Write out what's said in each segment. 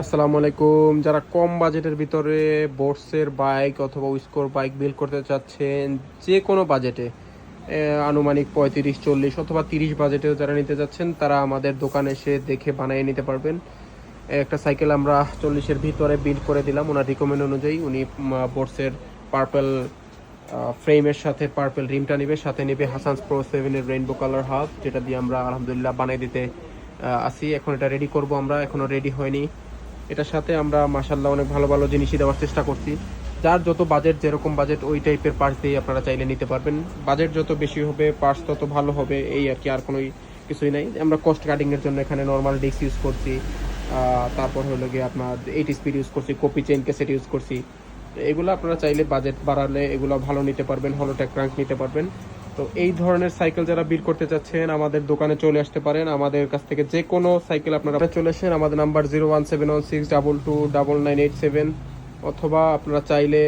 আসসালামু আলাইকুম। যারা কম বাজেটের ভিতরে বোটসের বাইক অথবা উইসকোর বাইক বিল্ড করতে চাচ্ছেন, যে কোনো বাজেটে আনুমানিক 35-40 অথবা 30 বাজেটেও যারা নিতে যাচ্ছেন, তারা আমাদের দোকানে এসে দেখে বানিয়ে নিতে পারবেন। একটা সাইকেল আমরা 40-এর ভিতরে বিল্ড করে দিলাম ওনার রিকমেন্ড অনুযায়ী। উনি বোটসের পার্পেল ফ্রেমের সাথে পার্পেল রিমটা নেবে, সাথে নেবে হাসানস প্রো 7-এর রেইনবো কালার হাব, যেটা দিয়ে আমরা আলহামদুলিল্লাহ বানিয়ে দিতে আসি। এখন এটা রেডি করব আমরা, এখনও রেডি হয়নি। এটার সাথে আমরা মাশাল্লাহ অনেক ভালো ভালো জিনিসই দেওয়ার চেষ্টা করছি। যার যত বাজেট, যেরকম বাজেট ওই টাইপের পার্টস দিয়ে আপনারা চাইলে নিতে পারবেন। বাজেট যত বেশি হবে পার্টস তত ভালো হবে, এই আর কি, আর কোনো কিছুই নাই। আমরা কস্ট কাটিংয়ের জন্য এখানে নর্মাল ডিস্ক ইউজ করছি, তারপর হলো গিয়ে আপনার 8 স্পিড ইউজ করছি, কপি চেইন ক্যাসেট ইউজ করছি। এগুলো আপনারা চাইলে বাজেট বাড়ালে এগুলো ভালো নিতে পারবেন, হলোটেক ক্রাঙ্ক নিতে পারবেন। তো এই ধরনের সাইকেল যারা বিল্ড করতে চাচ্ছেন আমাদের দোকানে চলে আসতে পারেন। আমাদের কাছ থেকে যে কোনো সাইকেল আপনারা চলে আসেন। আমাদের নাম্বার 01716229987, অথবা আপনারা চাইলে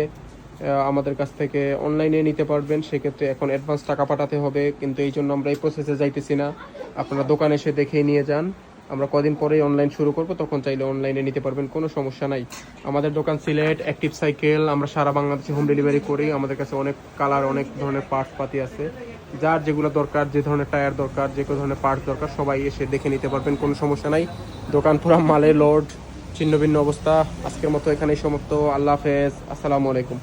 আমাদের কাছ থেকে অনলাইনে নিতে পারবেন। সেক্ষেত্রে এখন অ্যাডভান্স টাকা পাঠাতে হবে, কিন্তু এই জন্য আমরা এই প্রসেসে যাইতেছি না। আপনারা দোকানে এসে দেখেই নিয়ে যান। আমরা কদিন পরেই অনলাইন শুরু করব, তখন চাইলে অনলাইনে নিতে পারবেন, কোনো সমস্যা নাই। আমাদের দোকান সিলেট, অ্যাক্টিভ সাইকেল। আমরা সারা বাংলাদেশে হোম ডেলিভারি করি। আমাদের কাছে অনেক কালার, অনেক ধরনের পার্টস পাতি আছে। যার যেগুলো দরকার, যে ধরনের টায়ার দরকার, যে কোনো ধরনের পার্টস দরকার, সবাই এসে দেখে নিতে পারবেন, কোনো সমস্যা নাই। দোকান পুরা মালে লোড, ছিন্ন ভিন্ন অবস্থা। আজকের মতো এখানেই সমাপ্ত। আল্লাহ হাফেজ, আসসালামু আলাইকুম।